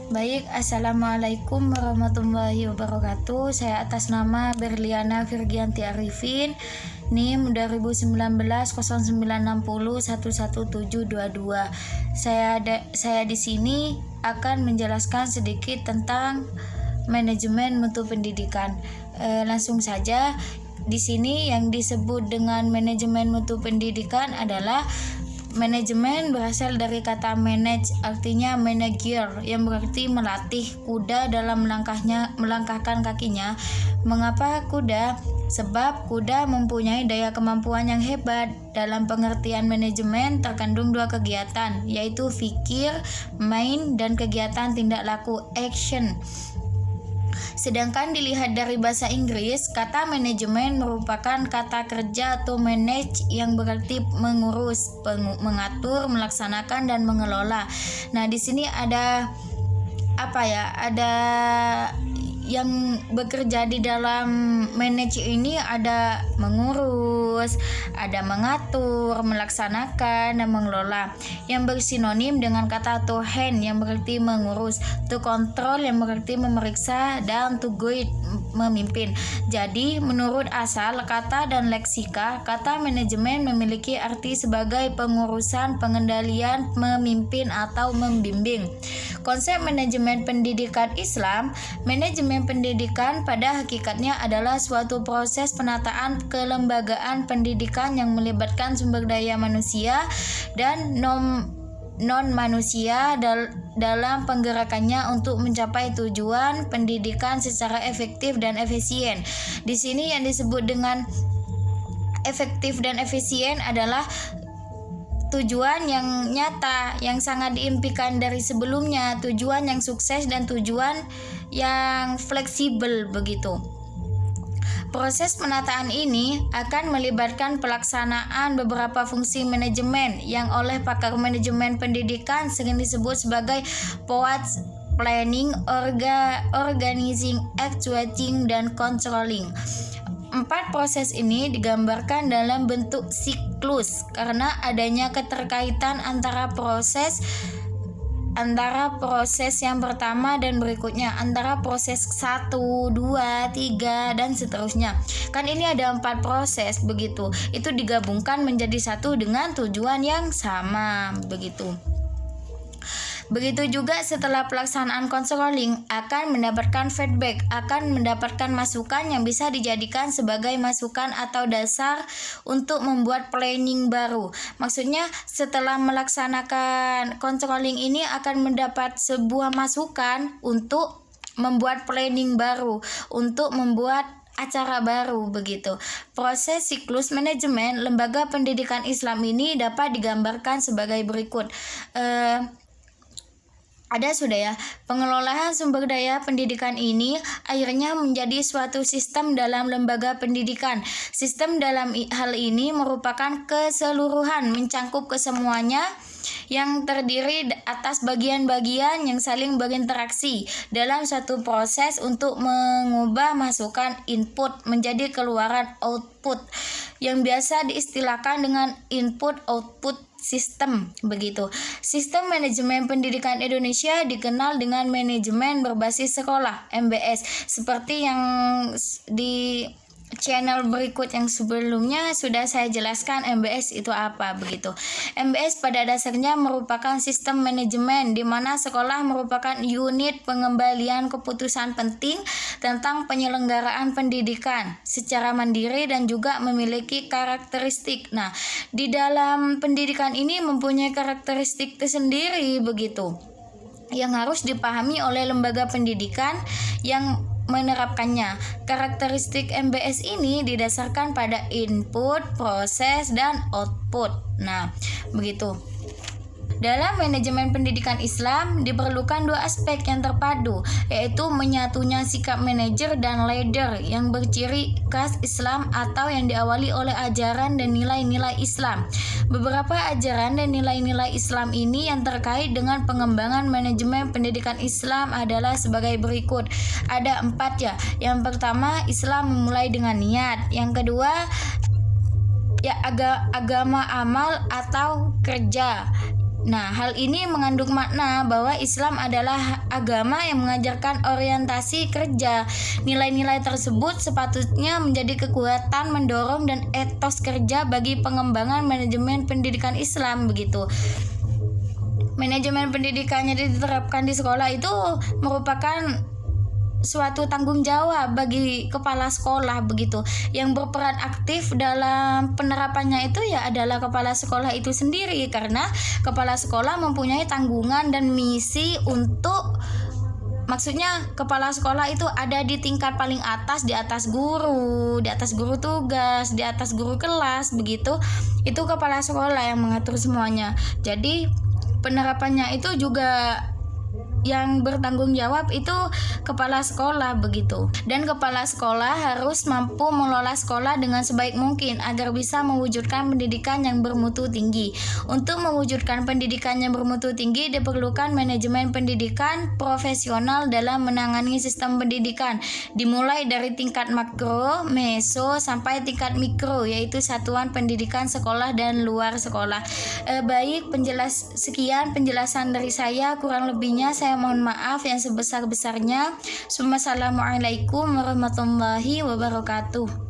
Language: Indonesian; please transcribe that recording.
Baik, Assalamualaikum warahmatullahi wabarakatuh. Saya atas nama Berliana Virgianti Arifin, NIM 2019 0960 11722. Saya di sini akan menjelaskan sedikit tentang manajemen mutu pendidikan. Langsung saja, di sini yang disebut dengan manajemen mutu pendidikan adalah manajemen berasal dari kata manage, artinya manager, yang berarti melatih kuda dalam melangkahkan kakinya. Mengapa kuda? Sebab kuda mempunyai daya kemampuan yang hebat. Dalam pengertian manajemen terkandung dua kegiatan, yaitu fikir, main, dan kegiatan tindak laku, action. Sedangkan dilihat dari bahasa Inggris, kata manajemen merupakan kata kerja atau manage yang berarti mengurus, mengatur, melaksanakan, dan mengelola. Nah, di sini ada ada yang bekerja di dalam manage ini, ada mengurus, ada mengatur, melaksanakan, dan mengelola, yang bersinonim dengan kata to hand yang berarti mengurus, to control yang berarti memeriksa, dan to guide memimpin. Jadi menurut asal kata dan leksika, kata manajemen memiliki arti sebagai pengurusan, pengendalian, memimpin, atau membimbing. Konsep manajemen pendidikan Islam, manajemen pendidikan pada hakikatnya adalah suatu proses penataan kelembagaan pendidikan yang melibatkan sumber daya manusia dan non-manusia dalam penggerakannya untuk mencapai tujuan pendidikan secara efektif dan efisien. Di sini yang disebut dengan efektif dan efisien adalah tujuan yang nyata, yang sangat diimpikan dari sebelumnya, tujuan yang sukses, dan tujuan yang fleksibel begitu. Proses penataan ini akan melibatkan pelaksanaan beberapa fungsi manajemen yang oleh pakar manajemen pendidikan sering disebut sebagai POAT: planning, organizing, actuating, dan controlling. 4 proses ini digambarkan dalam bentuk siklus karena adanya keterkaitan antara proses yang pertama dan berikutnya, antara proses 1, 2, 3, dan seterusnya. Kan ini ada 4 proses begitu. Itu digabungkan menjadi satu dengan tujuan yang sama begitu. Begitu juga setelah pelaksanaan controlling akan mendapatkan feedback, akan mendapatkan masukan yang bisa dijadikan sebagai masukan atau dasar untuk membuat planning baru. Maksudnya setelah melaksanakan controlling ini akan mendapat sebuah masukan untuk membuat planning baru, untuk membuat acara baru begitu. Proses siklus manajemen lembaga pendidikan Islam ini dapat digambarkan sebagai berikut. Pengelolaan sumber daya pendidikan ini akhirnya menjadi suatu sistem dalam lembaga pendidikan. Sistem dalam hal ini merupakan keseluruhan, mencangkup kesemuanya, yang terdiri atas bagian-bagian yang saling berinteraksi dalam satu proses untuk mengubah masukan input menjadi keluaran output, yang biasa diistilahkan dengan input-output sistem begitu. Sistem manajemen pendidikan Indonesia dikenal dengan manajemen berbasis sekolah (MBS). Seperti yang di channel berikut yang sebelumnya sudah saya jelaskan MBS itu apa begitu. MBS pada dasarnya merupakan sistem manajemen di mana sekolah merupakan unit pengembalian keputusan penting tentang penyelenggaraan pendidikan secara mandiri dan juga memiliki karakteristik. Nah, di dalam pendidikan ini mempunyai karakteristik tersendiri begitu, yang harus dipahami oleh lembaga pendidikan yang menerapkannya. Karakteristik MBS ini didasarkan pada input, proses, dan output. Nah, begitu. Dalam manajemen pendidikan Islam diperlukan 2 aspek yang terpadu, yaitu menyatunya sikap manajer dan leader yang berciri khas Islam atau yang diawali oleh ajaran dan nilai-nilai Islam. Beberapa ajaran dan nilai-nilai Islam ini yang terkait dengan pengembangan manajemen pendidikan Islam adalah sebagai berikut. Ada 4 ya. Yang pertama, Islam memulai dengan niat. Yang kedua, agama amal atau kerja. Nah, hal ini mengandung makna bahwa Islam adalah agama yang mengajarkan orientasi kerja. Nilai-nilai tersebut sepatutnya menjadi kekuatan mendorong dan etos kerja bagi pengembangan manajemen pendidikan Islam begitu. Manajemen pendidikan yang diterapkan di sekolah itu merupakan suatu tanggung jawab bagi kepala sekolah begitu. Yang berperan aktif dalam penerapannya itu ya adalah kepala sekolah itu sendiri, karena kepala sekolah mempunyai tanggungan dan misi untuk, maksudnya kepala sekolah itu ada di tingkat paling atas, di atas guru tugas, di atas guru kelas begitu. Itu kepala sekolah yang mengatur semuanya. Jadi penerapannya itu juga yang bertanggung jawab itu kepala sekolah begitu. Dan kepala sekolah harus mampu mengelola sekolah dengan sebaik mungkin agar bisa mewujudkan pendidikan yang bermutu tinggi. Untuk mewujudkan pendidikan yang bermutu tinggi diperlukan manajemen pendidikan profesional dalam menangani sistem pendidikan, dimulai dari tingkat makro, meso sampai tingkat mikro, yaitu satuan pendidikan sekolah dan luar sekolah. Baik, sekian penjelasan dari saya, kurang lebihnya saya mohon maaf yang sebesar-besarnya. Assalamualaikum warahmatullahi wabarakatuh.